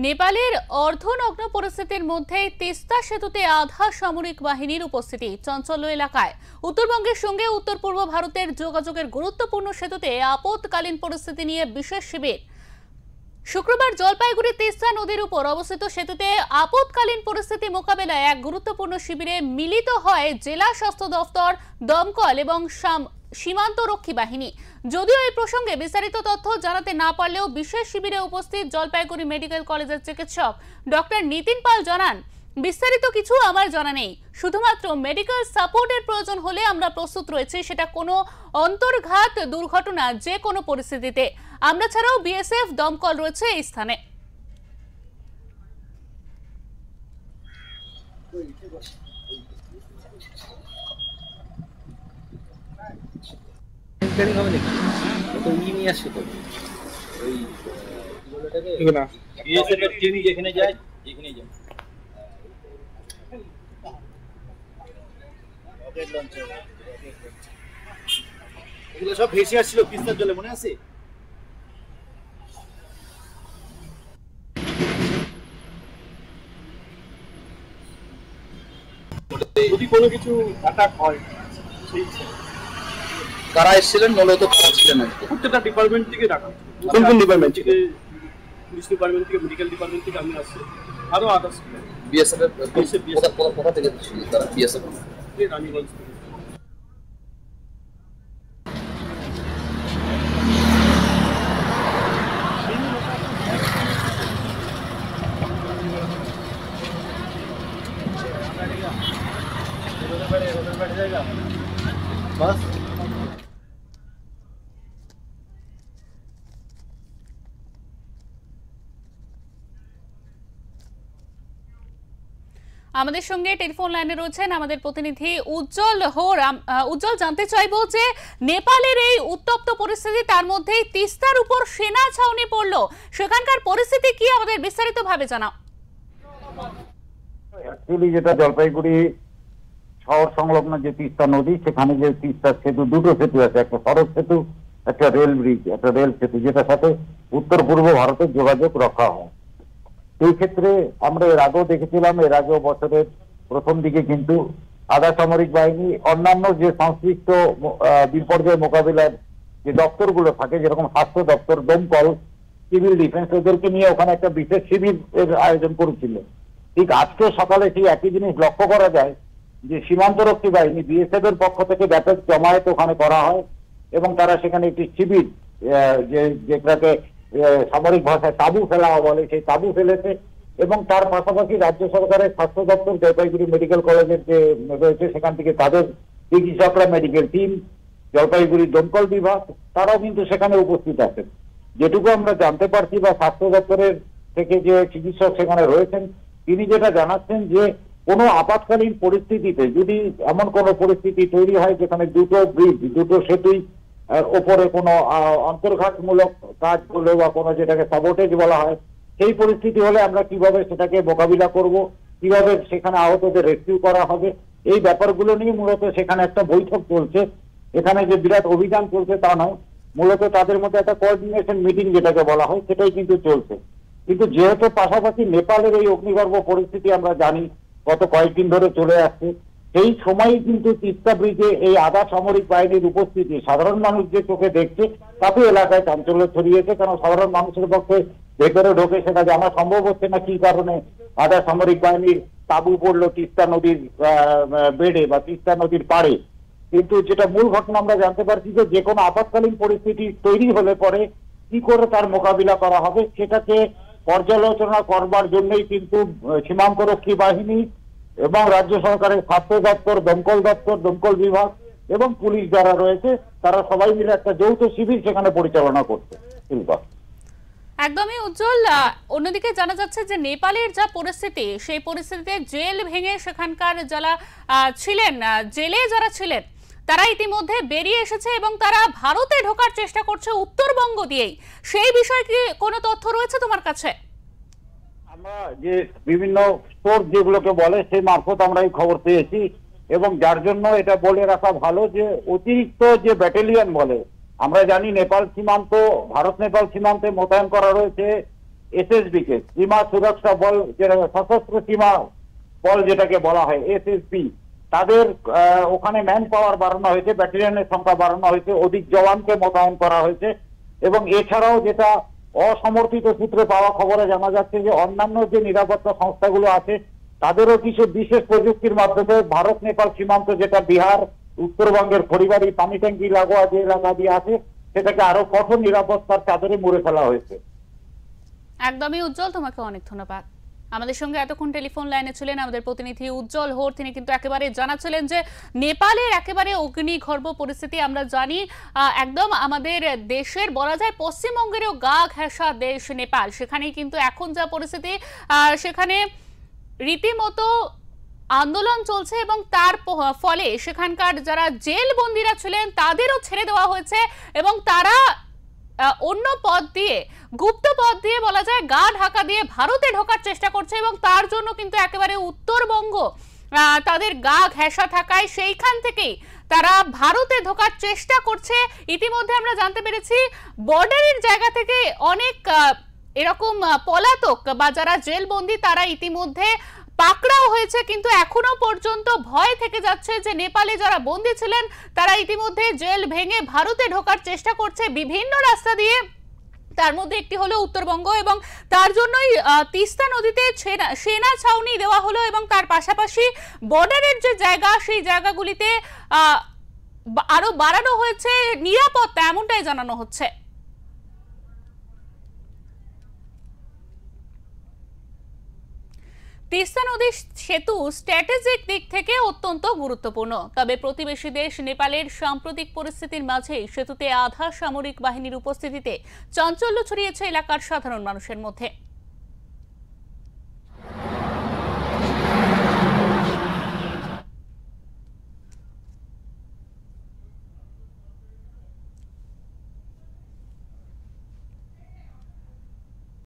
নেপালের অর্ধনগ্ন পরিস্থিতির মধ্যে তিস্তা সেতুতে আধা সামরিক বাহিনীর উপস্থিতি চঞ্চল এলাকায়। উত্তরবঙ্গের সঙ্গে উত্তর পূর্ব ভারতের যোগাযোগের গুরুত্বপূর্ণ সেতুতে আপৎকালীন পরিস্থিতি নিয়ে বিশেষ শিবির। শুক্রবার জলপাইগুড়ি তিস্তা নদীর উপর অবস্থিত সেতুতে আপৎকালীন পরিস্থিতি মোকাবেলায় এক গুরুত্বপূর্ণ শিবিরে মিলিত হয় জেলা স্বাস্থ্য দফতর, দমকল এবং সীমান্ত রক্ষী বাহিনী। যদিও এই প্রসঙ্গে বিস্তারিত তথ্য জানাতে না পারলেও বিশেষ শিবিরে উপস্থিত জলপাইগুড়ি মেডিকেল কলেজের চিকিৎসক ডক্টর নিতিন পাল জানান, বিস্তারিত কিছু আমার জানা নেই, শুধুমাত্র মেডিকেল সাপোর্টের প্রয়োজন হলে আমরা প্রস্তুত রয়েছি, সেটা কোনো অন্তর্ঘাত দুর্ঘটনা যে কোনো পরিস্থিতিতে। আমরা ছাড়াও বিএসএফ, দমকল রয়েছে এই স্থানে। সব ভেসে আসছিল তিস্তার জলে, মনে আছে? যদি কোনো কিছু অ্যাটাক হয়, কারা এসেছিলেন? মূলত কারা ছিলেন? প্রত্যেকটা ডিপার্টমেন্ট থেকে ডাকা। কোন কোন ডিপার্টমেন্ট থেকে? পুলিশ ডিপার্টমেন্ট থেকে, মেডিকেল ডিপার্টমেন্ট থেকে আমি আসছি, আরো আদার্স। বিএসএফ কোথা থেকে ছিল তারা? বিএসএফ রানীগঞ্জ। बस আমাদের সঙ্গে টেলিফোন লাইনে রয়েছেন আমাদের প্রতিনিধি উজ্জ্বল হোর। উজ্জ্বল, জানতে চাইবো যে নেপালের এই উত্তপ্ত পরিস্থিতি, তার মধ্যেই তিস্তার উপর সেনা ছাউনি পড়লো, সেখানকার পরিস্থিতি কি আমাদের বিস্তারিতভাবে জানাও। অ্যাকচুয়ালি যেটা জলপাইগুড়ি শহর সংলগ্ন যে তিস্তা নদী, সেখানে যে তিস্তা সেতু, দুটো সেতু আছে, একটা সড়ক সেতু, একটা রেল ব্রিজ, একটা রেল সেতু, যেটার সাথে উত্তর পূর্ব ভারতের যোগাযোগ রক্ষা হয়। এই ক্ষেত্রে আমরা এর আগেও দেখেছিলাম, এর আগেও বছরের প্রথম দিকে কিন্তু আধা সামরিক বাহিনী, অন্যান্য যে সংশ্লিষ্ট বিপর্যয় মোকাবিলার যে দপ্তরগুলো থাকে, যেরকম স্বাস্থ্য দপ্তর, দমকল, সিভিল ডিফেন্স, ওদেরকে নিয়ে ওখানে একটা বিশেষ শিবির আয়োজন করেছিল। ঠিক আজকে সকালে সেই একই জিনিস লক্ষ্য করা যায় যে সীমান্তরক্ষী বাহিনী, বিএসএফ এর পক্ষ থেকে ব্যাপক জমায়েত ওখানে করা হয় এবং তারা সেখানে একটি শিবির, যেটাকে সামরিক ভাষায় তাবু ফেলা বলে, সেই তাবু ফেলেছে। এবং তার পাশাপাশি রাজ্য সরকারের স্বাস্থ্য দপ্তর, জলপাইগুড়ি মেডিকেল কলেজের যে রয়েছে, সেখান থেকে তাদের চিকিৎসকরা, মেডিকেল টিম, জলপাইগুড়ি দমকল বিভাগ, তারাও কিন্তু সেখানে উপস্থিত আছেন। যেটুকু আমরা জানতে পারছি বা স্বাস্থ্য দপ্তরের থেকে যে চিকিৎসক সেখানে রয়েছেন, তিনি যেটা জানাচ্ছেন যে কোনো আপাতকালীন পরিস্থিতিতে যদি এমন কোনো পরিস্থিতি তৈরি হয় যেখানে দুটো ব্রিজ, দুটো সেতুই ওপরে কোনো অন্তর্ঘাতমূলক কাজ করলে বা কোনো যেটাকে সাবোটেজ বলা হয়, সেই পরিস্থিতি হলে আমরা কিভাবে সেটাকে মোকাবিলা করব, কিভাবে সেখানে আহতদের রেস্কিউ করা হবে, এই ব্যাপারগুলো নিয়ে মূলত সেখানে একটা বৈঠক চলছে। এখানে যে বিরাট অভিযান চলছে তা নয়, মূলত তাদের মধ্যে একটা কোঅর্ডিনেশন মিটিং যেটাকে বলা হয়, সেটাই কিন্তু চলছে। কিন্তু যেহেতু পাশাপাশি নেপালের এই অগ্নিগর্ভ পরিস্থিতি আমরা জানি গত কয়েকদিন ধরে চলে আসছে, সেই সময়ই কিন্তু তিস্তা ব্রিজে এই আধা সামরিক বাহিনীর উপস্থিতি সাধারণ মানুষ যে চোখে দেখছে, তাতে এলাকায় চাঞ্চল্য ছড়িয়েছে। কারণ সাধারণ মানুষের পক্ষে ভেতরে ঢোকে সেটা জানা সম্ভব হচ্ছে না কি কারণে আধা সামরিক বাহিনীর তাবু পড়লো তিস্তা নদীর বেড়ে বা তিস্তা নদীর পাড়ে। কিন্তু যেটা মূল ঘটনা আমরা জানতে পারছি যে কোনো আপাতকালীন পরিস্থিতি তৈরি হলে পরে কি করে তার মোকাবিলা করা হবে, সেটাকে পর্যালোচনা করবার জন্যই কিন্তু সীমান্তরক্ষী বাহিনী এবং রাজ্য সরকারের স্বাস্থ্য দপ্তর, দমকল দপ্তর, দমকল বিভাগ এবং পুলিশ যারা রয়েছে, তারা সবাই মিলে একটা যৌথ শিবির সেখানে পরিচালনা করছে। একদমই উজ্জ্বল। অন্যদিকে জানা যাচ্ছে যে নেপালের যা পরিস্থিতি, সেই পরিস্থিতিতে জেল ভেঙে সেখানকার যারা ছিলেন, জেলে যারা ছিলেন, তারা ইতিমধ্যে বেরিয়ে এসেছে এবং তারা ভারতে ঢোকার চেষ্টা করছে উত্তরবঙ্গ দিয়েই। সেই বিষয়ে কি কোনো তথ্য রয়েছে তোমার কাছে? আমরা যে বিভিন্ন সোর্স যেগুলোকে বলে, সেই মারফত আমরা এই খবর পেয়েছি এবং যার জন্য এটা বলে রাখা ভালো যে অতিরিক্ত যে ব্যাটালিয়ন বলে, আমরা জানি নেপাল সীমান্ত, ভারত নেপাল সীমান্তে মোতায়েন করা রয়েছে এসএসবি কে, সীমা সুরক্ষা বল, যেটা সশস্ত্র সীমা বল যেটাকে বলা হয় এসএসবি, তাদের ওখানে ম্যান পাওয়ার বাড়ানো হয়েছে, ব্যাটালিয়নের সংখ্যা বাড়ানো হয়েছে, অধিক জওয়ানকে মোতায়েন করা হয়েছে। এবং এছাড়াও যেটা অসমর্থিত সূত্রে পাওয়া খবরে জানা যাচ্ছে যে অন্যান্য যে নিরাপত্তা সংস্থাগুলো আছে তাদেরও কিছু বিশেষ প্রযুক্তির মাধ্যমে ভারত নেপাল সীমান্ত, যেটা বিহার উত্তরবঙ্গের খড়িবাড়ি পানি ট্যাঙ্কি লাগোয়া যে এলাকা দিয়ে আছে, সেটাকে আরো কঠোর নিরাপত্তার চাদরে মুড়ে ফেলা হয়েছে। একদমই উজ্জ্বল, তোমাকে অনেক ধন্যবাদ। আমাদের সঙ্গে এতক্ষণ টেলিফোন লাইনে ছিলেন আমাদের প্রতিনিধি উজ্জ্বল হোর। তিনি কিন্তু একেবারে জানাচ্ছিলেন যে নেপালের একেবারে অগ্নিগর্ভ পরিস্থিতি। আমরা জানি একদম আমাদের দেশের বলা যায় পশ্চিমবঙ্গেরও গা ঘেঁষা দেশ নেপাল, সেখানেই কিন্তু এখন যা পরিস্থিতি সেখানে রীতিমতো আন্দোলন চলছে এবং তার ফলে সেখানকার যারা জেল বন্দীরা ছিলেন তাদেরও ছেড়ে দেওয়া হয়েছে এবং তারা অন্য পথ দিয়ে, গুপ্ত পথ দিয়ে বলা যায় গা ঢাকা দিয়ে ভারতে ঢোকার চেষ্টা করছে এবং তার জন্য কিন্তু একেবারে উত্তরবঙ্গ তাদের গা ঘেঁষা থাকায় সেইখান থেকেই তারা ভারতে ঢোকার চেষ্টা করছে। ইতিমধ্যে আমরা জানতে পেরেছি বর্ডারের জায়গা থেকে অনেক এরকম পলাতক বা যারা জেলবন্দি তারা ইতিমধ্যে পাকড়াও হয়েছে, কিন্তু এখনো পর্যন্ত ভয় থেকে যাচ্ছে যে নেপালে যারা বন্দী ছিলেন তারা ইতিমধ্যে জেল ভেঙে ভারতে ঢোকার চেষ্টা করছে বিভিন্ন রাস্তা দিয়ে। তার মধ্যে একটি হলো উত্তরবঙ্গ এবং তার জন্যই তিস্তা নদীতে সেনা ছাউনি দেওয়া হলো এবং তার পাশাপাশি বর্ডারের যে জায়গা সেই জায়গাগুলিতে আরো বাড়ানো হয়েছে নিরাপত্তা, এমনটাই জানানো হচ্ছে। তিস্তা নদী সেতু স্ট্র্যাটেজিক দিক থেকে অত্যন্ত গুরুত্বপূর্ণ, তবে প্রতিবেশী দেশ নেপালের সাম্প্রতিক পরিস্থিতির মাঝেই সেতুতে আধা সামরিক বাহিনীর উপস্থিতিতে চাঞ্চল্য ছড়িয়েছে এলাকার সাধারণ মানুষের মধ্যে।